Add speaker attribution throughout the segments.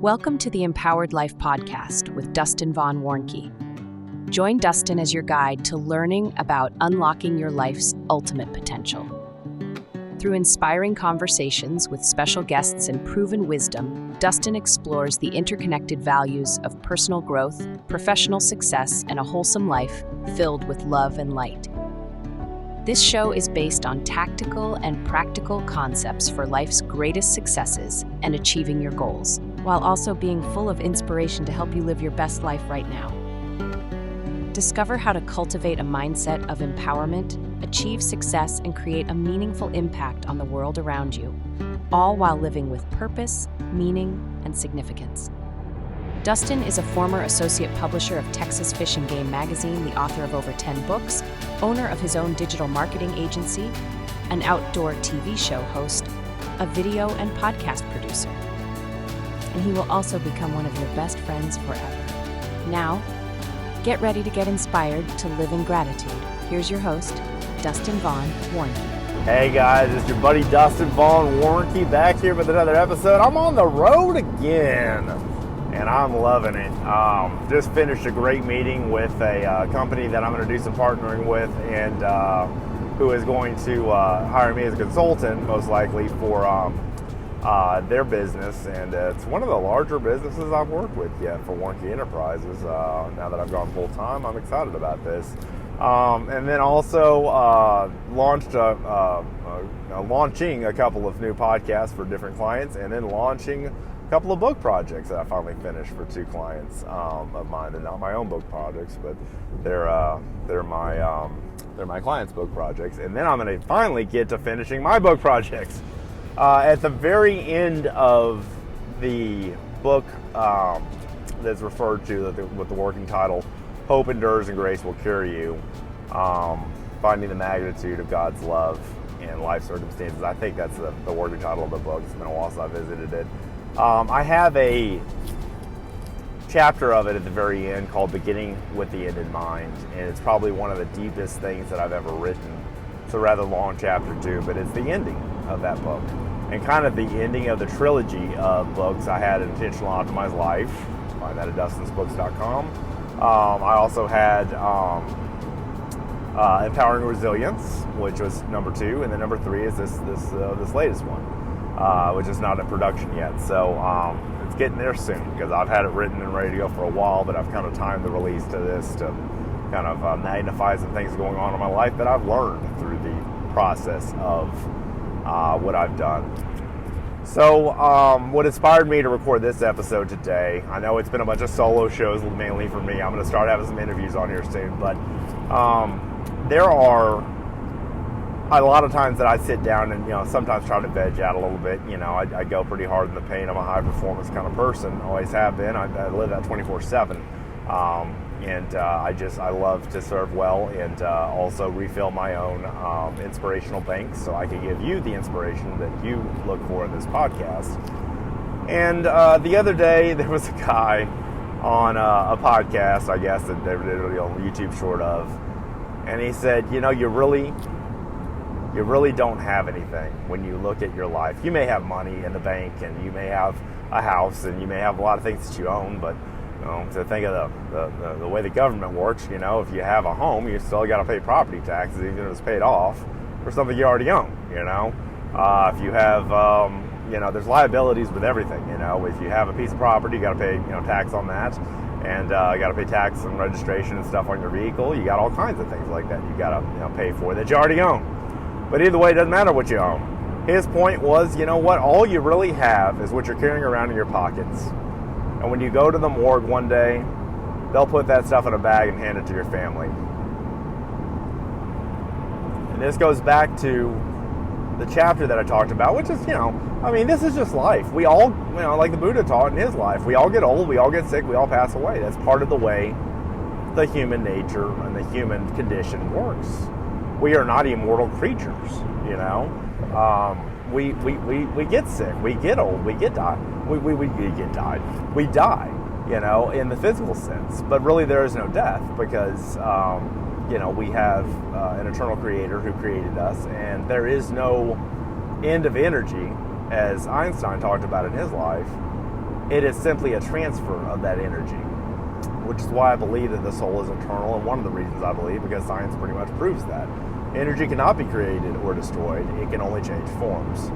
Speaker 1: Welcome to the Empowered Life podcast with Dustin Vaughn Warncke. Join Dustin as your guide to learning about unlocking your life's ultimate potential. Through inspiring conversations with special guests and proven wisdom, Dustin explores the interconnected values of personal growth, professional success, and a wholesome life filled with love and light. This show is based on tactical and practical concepts for life's greatest successes and achieving your goals, while also being full of inspiration to help you live your best life right now. Discover how to cultivate a mindset of empowerment, achieve success, and create a meaningful impact on the world around you, all while living with purpose, meaning, and significance. Dustin is a former associate publisher of Texas Fish and Game magazine, the author of over 10 books, owner of his own digital marketing agency, an outdoor TV show host, a video and podcast producer. And he will also become one of your best friends forever. Now, get ready to get inspired to live in gratitude. Here's your host, Dustin Vaughn Warncke.
Speaker 2: Hey guys, it's your buddy Dustin Vaughn Warncke back here with another episode. I'm on the road again, and I'm loving it. Just finished a great meeting with a company that I'm going to do some partnering with, and who is going to hire me as a consultant, most likely, for their business. And it's one of the larger businesses I've worked with yet for Warncke Enterprises. Now that I've gone full time, I'm excited about this. And then also launching a couple of new podcasts for different clients, and then launching a couple of book projects that I finally finished for two clients of mine. They're not my own book projects, but they're my clients' book projects. And then I'm going to finally get to finishing my book projects. At the very end of the book that's referred to with the working title, Hope Endures and Grace Will Cure You, Finding the Magnitude of God's Love in Life Circumstances. I think that's the working title of the book. It's been a while since I visited it. I have a chapter of it at the very end called Beginning with the End in Mind, and it's probably one of the deepest things that I've ever written. It's a rather long chapter too, but it's the ending of that book, and kind of the ending of the trilogy of books. I had Intentional Optimized Life, find that at dustinsbooks.com. I also had Empowering Resilience, which was number 2, and then number 3 is this latest one, which is not in production yet. So it's getting there soon, because I've had it written and ready to go for a while, but I've kind of timed the release to this to kind of magnify some things going on in my life that I've learned through the process of what I've done. So what inspired me to record this episode today, I know it's been a bunch of solo shows mainly for me. I'm going to start having some interviews on here soon, but there are a lot of times that I sit down and, sometimes try to veg out a little bit. I go pretty hard in the paint. I'm a high performance kind of person, always have been. I live that 24/7. And I love to serve well, and also refill my own inspirational banks, so I can give you the inspiration that you look for in this podcast. And the other day, there was a guy on a podcast, I guess, that they did on YouTube short of, and he said, you really don't have anything when you look at your life. You may have money in the bank, and you may have a house, and you may have a lot of things that you own, but to think of the way the government works, if you have a home, you still got to pay property taxes, even if it's paid off, for something you already own, If you have, there's liabilities with everything, If you have a piece of property, you got to pay, tax on that, and you got to pay tax and registration and stuff on your vehicle. You got all kinds of things like that you got to, pay for that you already own. But either way, it doesn't matter what you own. His point was, all you really have is what you're carrying around in your pockets. And when you go to the morgue one day, they'll put that stuff in a bag and hand it to your family. And this goes back to the chapter that I talked about, which is, this is just life. We all, like the Buddha taught in his life, we all get old, we all get sick, we all pass away. That's part of the way the human nature and the human condition works. We are not immortal creatures, We get sick, we get old, we get die. We die, in the physical sense. But really there is no death, because, we have an eternal creator who created us, and there is no end of energy, as Einstein talked about in his life. It is simply a transfer of that energy, which is why I believe that the soul is eternal, and one of the reasons I believe, because science pretty much proves that. Energy cannot be created or destroyed, it can only change forms.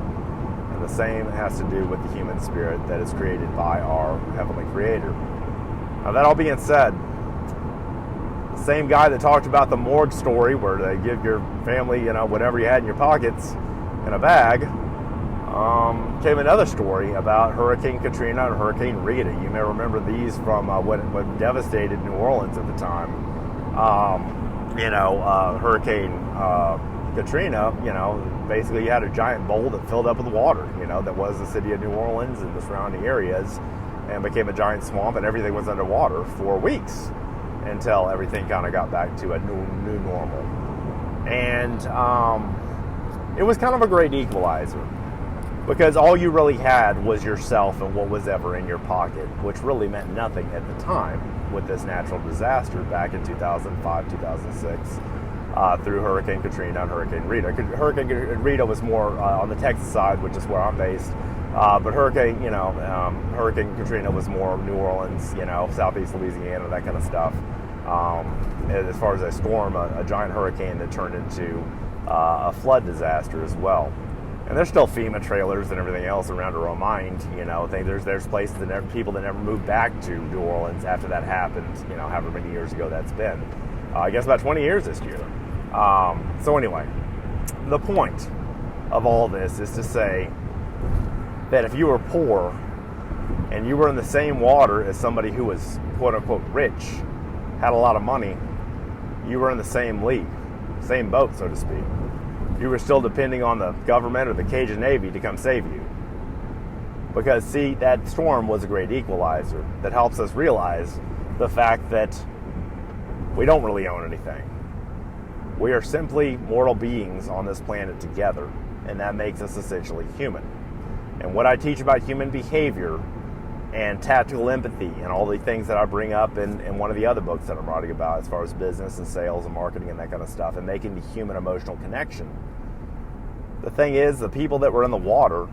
Speaker 2: And the same has to do with the human spirit that is created by our Heavenly Creator. Now, that all being said, the same guy that talked about the morgue story where they give your family, whatever you had in your pockets in a bag, came another story about Hurricane Katrina and Hurricane Rita. You may remember these from what devastated New Orleans at the time. Hurricane Katrina, basically you had a giant bowl that filled up with water, that was the city of New Orleans and the surrounding areas, and became a giant swamp, and everything was underwater for weeks until everything kind of got back to a new normal. And it was kind of a great equalizer, because all you really had was yourself and what was ever in your pocket, which really meant nothing at the time with this natural disaster back in 2005, 2006, through Hurricane Katrina and Hurricane Rita. Hurricane Rita was more on the Texas side, which is where I'm based, but Hurricane Katrina was more New Orleans, southeast Louisiana, that kind of stuff. As far as a storm, a giant hurricane that turned into a flood disaster as well. And there's still FEMA trailers and everything else around to remind, there's places that people that never moved back to New Orleans after that happened, however many years ago that's been. I guess about 20 years this year. So anyway, the point of all this is to say that if you were poor and you were in the same water as somebody who was quote-unquote rich, had a lot of money, you were in the same league, same boat, so to speak. You were still depending on the government or the Cajun Navy to come save you. Because, see, that storm was a great equalizer that helps us realize the fact that we don't really own anything. We are simply mortal beings on this planet together, and that makes us essentially human. And what I teach about human behavior and tactical empathy and all the things that I bring up in one of the other books that I'm writing about as far as business and sales and marketing and that kind of stuff, and making the human emotional connection. The thing is, the people that were in the water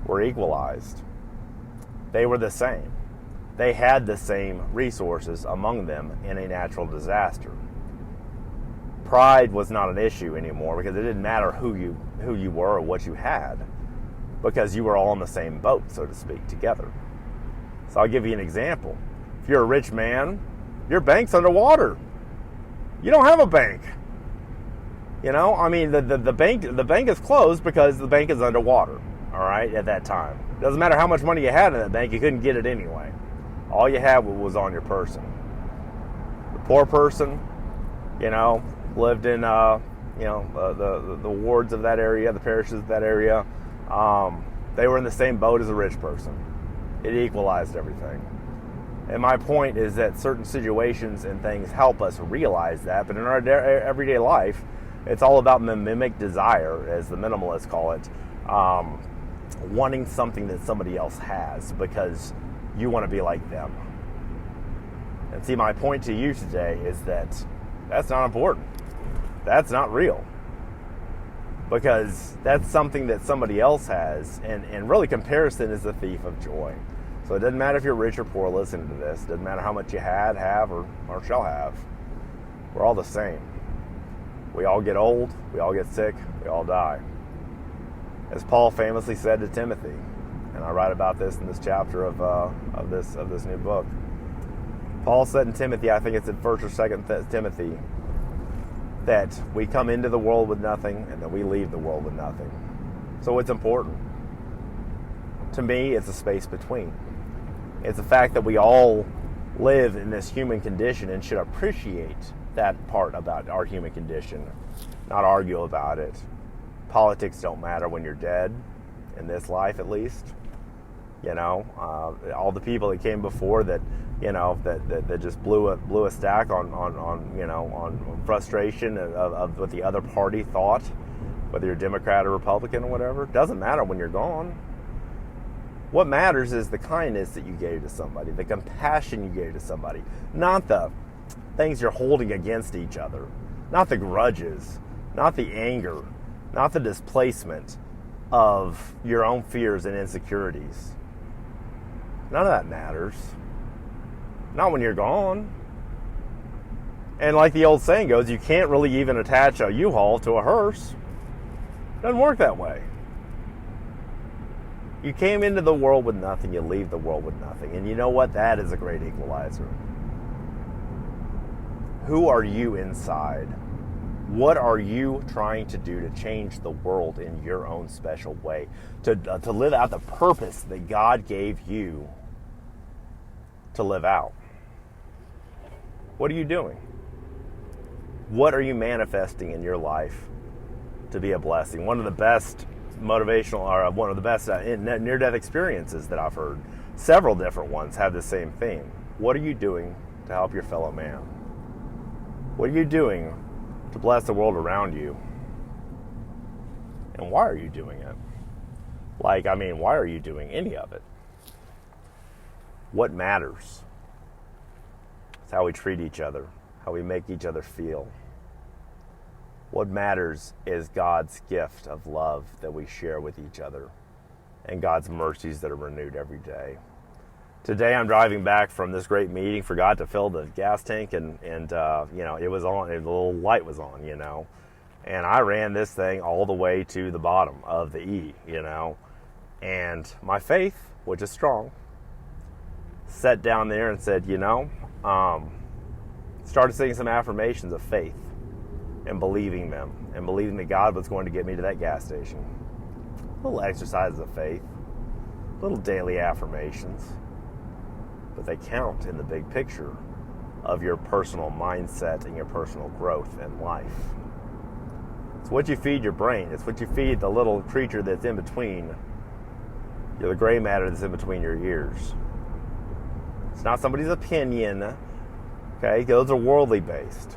Speaker 2: were equalized. They were the same. They had the same resources among them in a natural disaster. Pride was not an issue anymore, because it didn't matter who you were or what you had, because you were all in the same boat, so to speak, together. So I'll give you an example. If you're a rich man, your bank's underwater. You don't have a bank. The bank is closed because the bank is underwater, all right, at that time. Doesn't matter how much money you had in that bank, you couldn't get it anyway. All you had was on your person. The poor person, lived in, the wards of that area, the parishes of that area. They were in the same boat as a rich person. It equalized everything. And my point is that certain situations and things help us realize that, but in our everyday life, it's all about mimic desire, as the minimalists call it, wanting something that somebody else has because you want to be like them. And see, my point to you today is that that's not important. That's not real. Because that's something that somebody else has, and really comparison is the thief of joy. So it doesn't matter if you're rich or poor listening to this. It doesn't matter how much you have, or shall have. We're all the same. We all get old, we all get sick, we all die. As Paul famously said to Timothy, and I write about this in this chapter of this new book. Paul said in Timothy, I think it's in 1st or 2nd Timothy, that we come into the world with nothing and that we leave the world with nothing. So it's important. To me, it's a space between. It's the fact that we all live in this human condition and should appreciate that part about our human condition, not argue about it. Politics don't matter when you're dead, in this life at least. All the people that came before that just blew a stack on frustration of what the other party thought, whether you're Democrat or Republican or whatever. It doesn't matter when you're gone. What matters is the kindness that you gave to somebody, the compassion you gave to somebody, not the things you're holding against each other, not the grudges, not the anger, not the displacement of your own fears and insecurities. None of that matters. Not when you're gone. And like the old saying goes, you can't really even attach a U-Haul to a hearse. Doesn't work that way. You came into the world with nothing, you leave the world with nothing. And you know what? That is a great equalizer. Who are you inside? What are you trying to do to change the world in your own special way? To live out the purpose that God gave you to live out? What are you doing? What are you manifesting in your life to be a blessing? One of the best motivational, or one of the best near-death experiences that I've heard, several different ones have the same theme. What are you doing to help your fellow man? What are you doing to bless the world around you? And why are you doing it? Why are you doing any of it? What matters? It's how we treat each other, how we make each other feel. What matters is God's gift of love that we share with each other and God's mercies that are renewed every day. Today I'm driving back from this great meeting, forgot to fill the gas tank, and it was on, the little light was on, and I ran this thing all the way to the bottom of the E, and my faith, which is strong, sat down there and said, started saying some affirmations of faith and believing them, and believing that God was going to get me to that gas station. Little exercises of faith, little daily affirmations, but they count in the big picture of your personal mindset and your personal growth in life. It's what you feed your brain. It's what you feed the little creature that's in between, the gray matter that's in between your ears. It's not somebody's opinion, okay? Those are worldly based.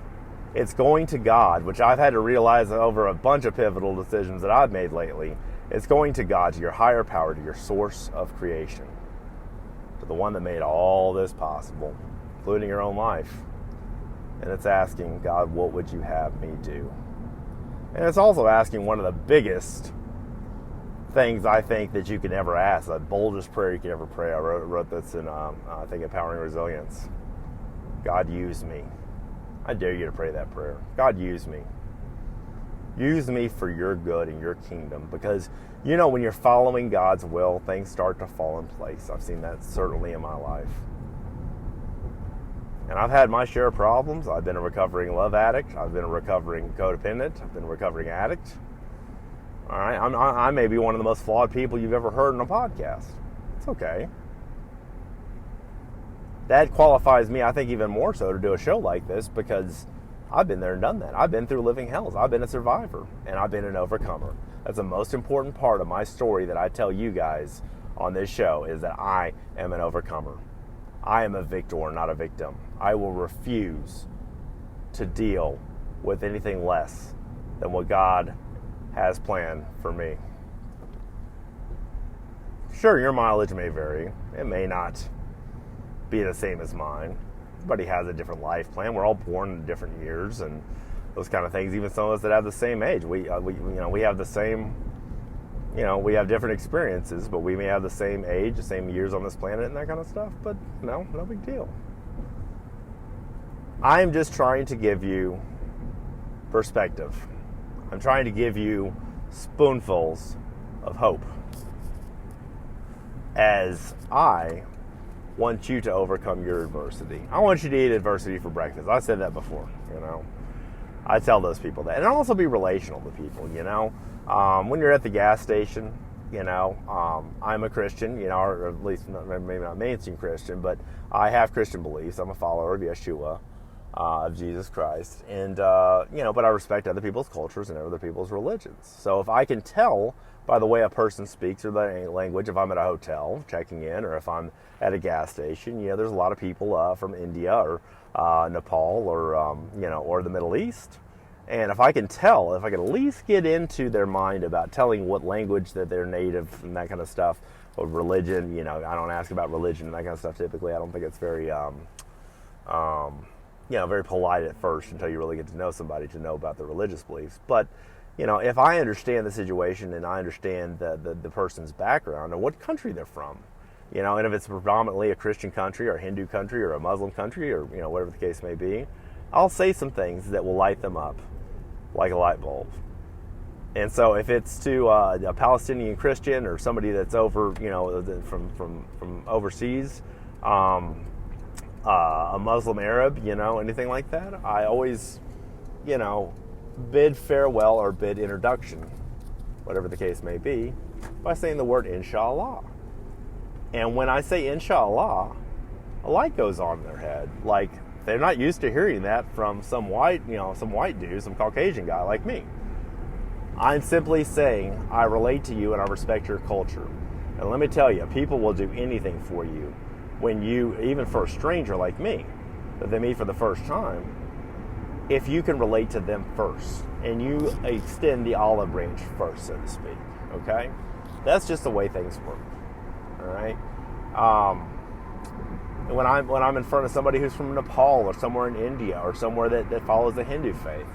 Speaker 2: It's going to God, which I've had to realize over a bunch of pivotal decisions that I've made lately. It's going to God, to your higher power, to your source of creation, to the one that made all this possible, including your own life. And it's asking, God, what would you have me do? And it's also asking one of the biggest things I think that you can ever ask, the boldest prayer you can ever pray. I wrote this in, I think, Empowering Resilience. God, use me. I dare you to pray that prayer. God, use me. Use me for your good and your kingdom. Because, when you're following God's will, things start to fall in place. I've seen that certainly in my life. And I've had my share of problems. I've been a recovering love addict. I've been a recovering codependent. I've been a recovering addict. All right, I may be one of the most flawed people you've ever heard in a podcast. It's okay. That qualifies me, I think, even more so to do a show like this, because I've been there and done that. I've been through living hells. I've been a survivor, and I've been an overcomer. That's the most important part of my story that I tell you guys on this show, is that I am an overcomer. I am a victor, not a victim. I will refuse to deal with anything less than what God has planned for me. Sure, your mileage may vary. It may not be the same as mine. Everybody has a different life plan. We're all born in different years and those kind of things. Even some of us that have the same age, we have the same, we have different experiences, but we may have the same age, the same years on this planet and that kind of stuff, but no big deal. I'm just trying to give you perspective. I'm trying to give you spoonfuls of hope, as I want you to overcome your adversity. I want you to eat adversity for breakfast. I said that before, I tell those people that. And also be relational to people, when you're at the gas station, I'm a Christian, or at least maybe not mainstream Christian, but I have Christian beliefs. I'm a follower of Yeshua, of Jesus Christ. And, but I respect other people's cultures and other people's religions. So if I can tell by the way a person speaks or their language, if I'm at a hotel checking in, or if I'm at a gas station, there's a lot of people from India or Nepal or the Middle East. And if I can tell, if I can at least get into their mind about telling what language that they're native and that kind of stuff, or religion, I don't ask about religion and that kind of stuff typically. I don't think it's very, very polite at first until you really get to know somebody to know about their religious beliefs. But if I understand the situation and I understand the person's background and what country they're from, And if it's predominantly a Christian country or a Hindu country or a Muslim country or, whatever the case may be, I'll say some things that will light them up like a light bulb. And so if it's to a Palestinian Christian or somebody that's over, from overseas, a Muslim Arab, anything like that, I always, bid farewell or bid introduction, whatever the case may be, by saying the word inshallah. And when I say inshallah, a light goes on in their head. Like, they're not used to hearing that from some white dude, some Caucasian guy like me. I'm simply saying I relate to you and I respect your culture. And let me tell you, people will do anything for you when you, even for a stranger like me, that they meet for the first time, if you can relate to them first and you extend the olive branch first, so to speak. Okay? That's just the way things work. All right? When I'm in front of somebody who's from Nepal or somewhere in India or somewhere that follows the Hindu faith,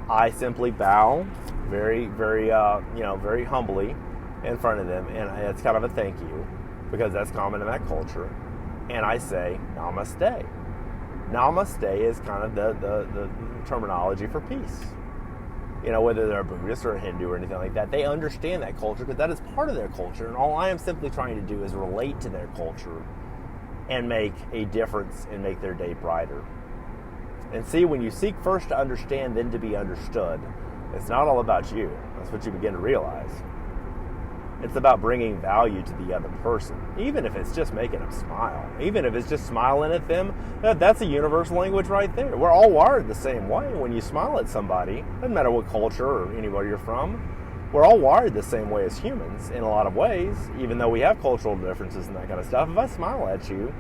Speaker 2: I simply bow very, very, very humbly in front of them, and it's kind of a thank you because that's common in that culture. And I say namaste. Namaste is kind of the terminology for peace. Whether they're a Buddhist or a Hindu or anything like that, they understand that culture because that is part of their culture. And all I am simply trying to do is relate to their culture and make a difference and make their day brighter. And see, when you seek first to understand, then to be understood, it's not all about you. That's what you begin to realize. It's about bringing value to the other person, even if it's just making them smile. Even if it's just smiling at them, that's a universal language right there. We're all wired the same way. When you smile at somebody, doesn't matter what culture or anywhere you're from, we're all wired the same way as humans in a lot of ways, even though we have cultural differences and that kind of stuff. If I smile at you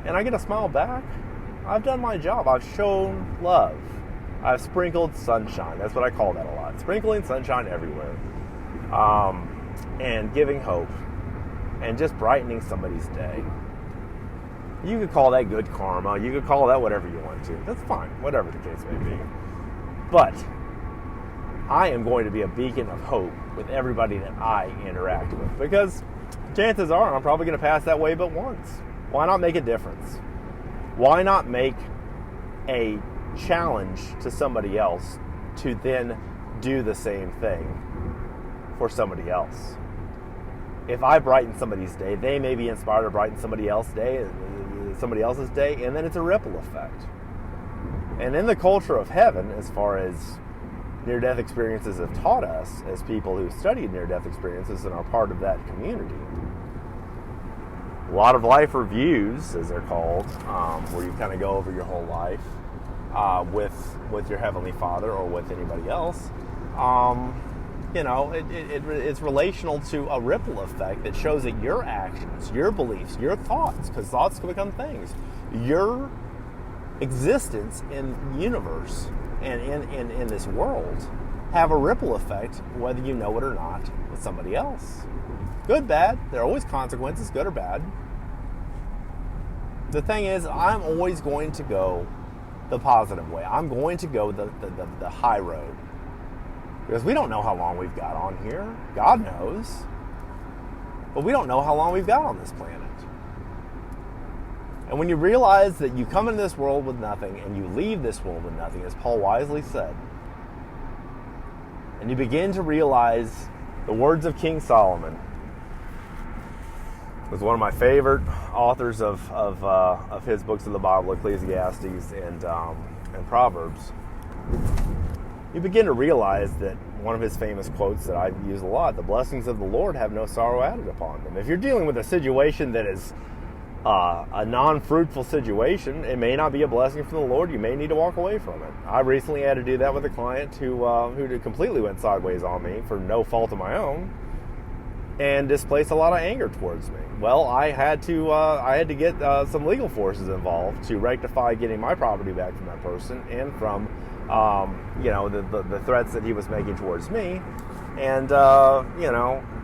Speaker 2: and I get a smile back, I've done my job. I've shown love. I've sprinkled sunshine. That's what I call that a lot. Sprinkling sunshine everywhere. And giving hope. And just brightening somebody's day. You could call that good karma. You could call that whatever you want to. That's fine. Whatever the case may be. But I am going to be a beacon of hope with everybody that I interact with. Because chances are I'm probably going to pass that way but once. Why not make a difference? Why not make a challenge to somebody else to then do the same thing for somebody else? If I brighten somebody's day, they may be inspired to brighten somebody else's day, and then it's a ripple effect. And in the culture of heaven, as far as near-death experiences have taught us, as people who studied near-death experiences and are part of that community, a lot of life reviews, as they're called, where you kind of go over your whole life with your Heavenly Father or with anybody else. It's relational to a ripple effect that shows that your actions, your beliefs, your thoughts, because thoughts can become things, your existence in the universe and in this world have a ripple effect, whether you know it or not, with somebody else. Good, bad. There are always consequences, good or bad. The thing is, I'm always going to go the positive way. I'm going to go the high road. Because we don't know how long we've got on here. God knows. But we don't know how long we've got on this planet. And when you realize that you come into this world with nothing and you leave this world with nothing, as Paul wisely said, and you begin to realize the words of King Solomon, was one of my favorite authors of his books of the Bible, Ecclesiastes and Proverbs. You begin to realize that one of his famous quotes that I use a lot, the blessings of the Lord have no sorrow added upon them. If you're dealing with a situation that is a non-fruitful situation, it may not be a blessing from the Lord. You may need to walk away from it. I recently had to do that with a client who completely went sideways on me for no fault of my own and displaced a lot of anger towards me. Well, I had to get some legal forces involved to rectify getting my property back from that person and from the threats that he was making towards me. And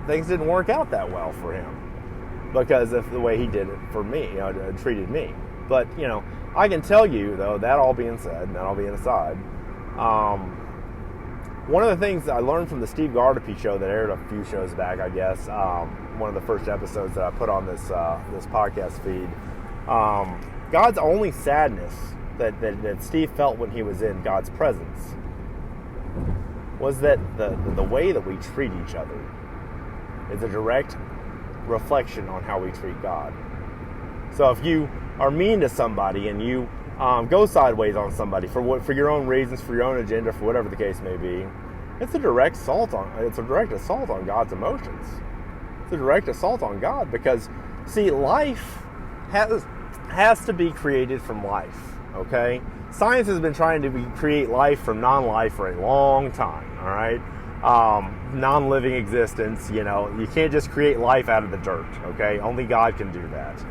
Speaker 2: things didn't work out that well for him because of the way he did it for me, treated me. But I can tell you though, that all being said, and that all being aside, one of the things I learned from the Steve Gardapi show that aired a few shows back, I guess, one of the first episodes that I put on this podcast feed. God's only sadness that Steve felt when he was in God's presence was that the way that we treat each other is a direct reflection on how we treat God. So if you are mean to somebody and you go sideways on somebody for your own reasons, for your own agenda, for whatever the case may be, it's a direct assault on God's emotions. It's a direct assault on God, because see, life has to be created from life. Okay, science has been trying to create life from non-life for a long time. All right, non-living existence. You can't just create life out of the dirt. Okay, only God can do that.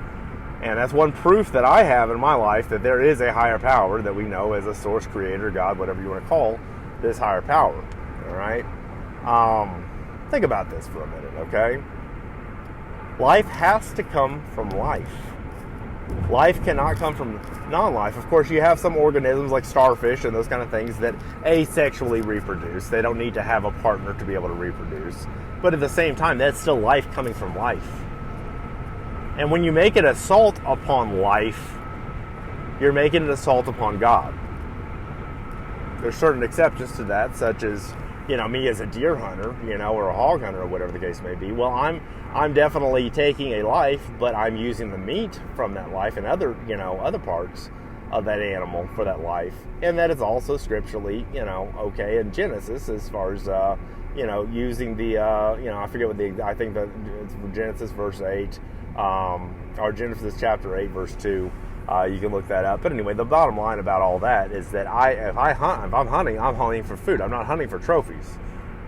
Speaker 2: And that's one proof that I have in my life that there is a higher power that we know as a source, creator, God, whatever you want to call this higher power. All right, think about this for a minute. Okay, life has to come from life. Life cannot come from non-life. Of course, you have some organisms like starfish and those kind of things that asexually reproduce. They don't need to have a partner to be able to reproduce. But at the same time, that's still life coming from life. And when you make an assault upon life, you're making an assault upon God. There's certain exceptions to that, such as, me as a deer hunter, or a hog hunter, or whatever the case may be. Well, I'm definitely taking a life, but I'm using the meat from that life and other parts of that animal for that life. And that is also scripturally, okay in Genesis, as far as, using the, I forget I think that it's Genesis verse 8, or Genesis chapter 8, verse 2. You can look that up. But anyway, the bottom line about all that is that if I'm hunting, I'm hunting for food. I'm not hunting for trophies.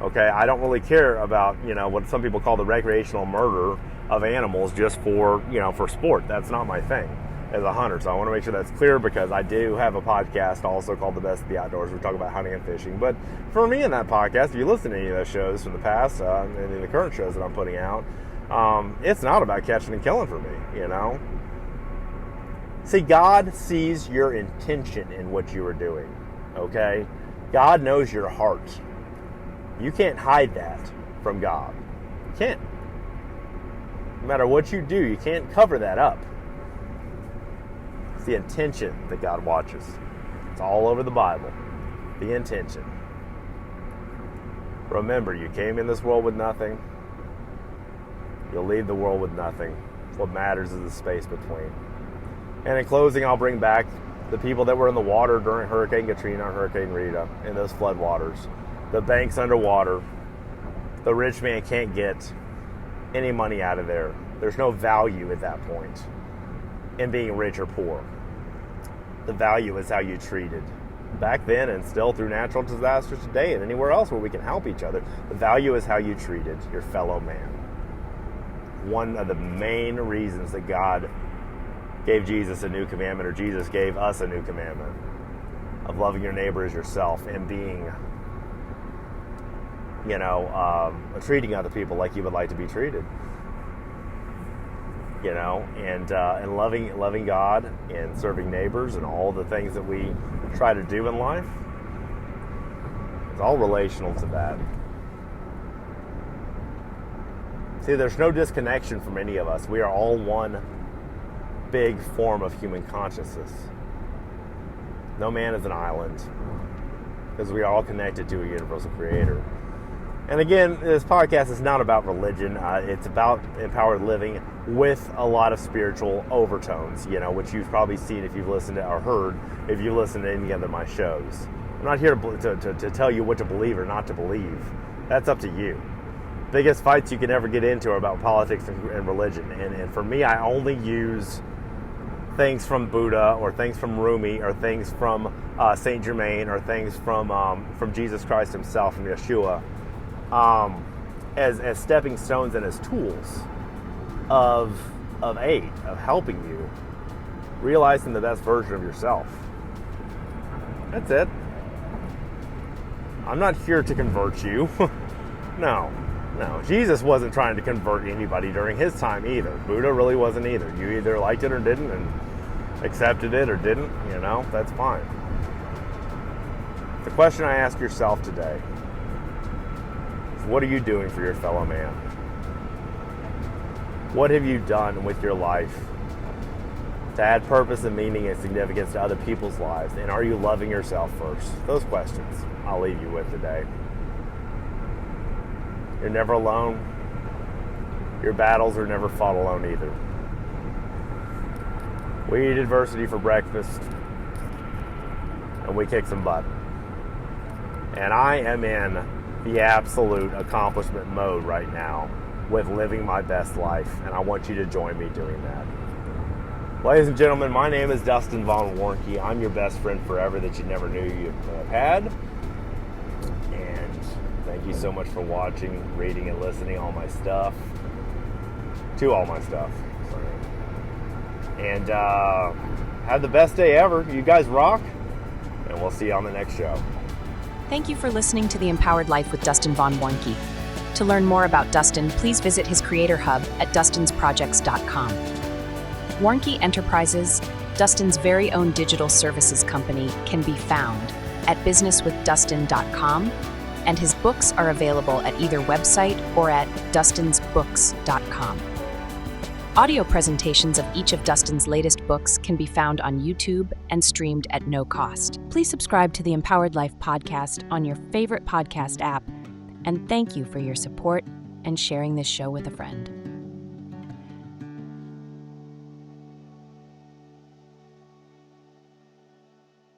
Speaker 2: Okay, I don't really care about, what some people call the recreational murder of animals just for sport. That's not my thing as a hunter. So I want to make sure that's clear, because I do have a podcast also called The Best of the Outdoors. We talk about hunting and fishing. But for me in that podcast, if you listen to any of those shows from the past, and in the current shows that I'm putting out, it's not about catching and killing for me, See, God sees your intention in what you are doing, okay? God knows your heart. You can't hide that from God. You can't. No matter what you do, you can't cover that up. It's the intention that God watches. It's all over the Bible. The intention. Remember, you came in this world with nothing. You'll leave the world with nothing. What matters is the space between. And in closing, I'll bring back the people that were in the water during Hurricane Katrina and Hurricane Rita in those flood waters. The bank's underwater. The rich man can't get any money out of there. There's no value at that point in being rich or poor. The value is how you treated back then, and still through natural disasters today, and anywhere else where we can help each other. The value is how you treated your fellow man. One of the main reasons that God gave Jesus a new commandment, or Jesus gave us a new commandment, of loving your neighbor as yourself, and being, treating other people like you would like to be treated, and loving God and serving neighbors and all the things that we try to do in life. It's all relational to that. See, there's no disconnection from any of us. We are all one big form of human consciousness. No man is an island, because we are all connected to a universal creator. And again, this podcast is not about religion. It's about empowered living with a lot of spiritual overtones, which you've probably seen if you've listened to or heard if you've listened to any other of my shows. I'm not here to tell you what to believe or not to believe. That's up to you. Biggest fights you can ever get into are about politics and religion. And for me, I only use things from Buddha, or things from Rumi, or things from Saint Germain, or things from Jesus Christ himself, from Yeshua, as stepping stones and as tools of aid, of helping you realizing the best version of yourself. That's it. I'm not here to convert you. No. Jesus wasn't trying to convert anybody during his time either. Buddha really wasn't either. You either liked it or didn't, and accepted it or didn't, that's fine. The question I ask yourself today is, what are you doing for your fellow man? What have you done with your life to add purpose and meaning and significance to other people's lives? And are you loving yourself first? Those questions I'll leave you with today. You're never alone. Your battles are never fought alone either. We eat adversity for breakfast, and we kick some butt. And I am in the absolute accomplishment mode right now with living my best life, and I want you to join me doing that. Ladies and gentlemen, my name is Dustin Vaughn Warncke. I'm your best friend forever that you never knew you had. And thank you so much for watching, reading, and listening to all my stuff. And have the best day ever. You guys rock, and we'll see you on the next show.
Speaker 1: Thank you for listening to The Empowered Life with Dustin Vaughn Warncke. To learn more about Dustin, please visit his creator hub at dustinsprojects.com. Warncke Enterprises, Dustin's very own digital services company, can be found at businesswithdustin.com, and his books are available at either website or at dustinsbooks.com. Audio presentations of each of Dustin's latest books can be found on YouTube and streamed at no cost. Please subscribe to the Empowered Life podcast on your favorite podcast app, and thank you for your support and sharing this show with a friend.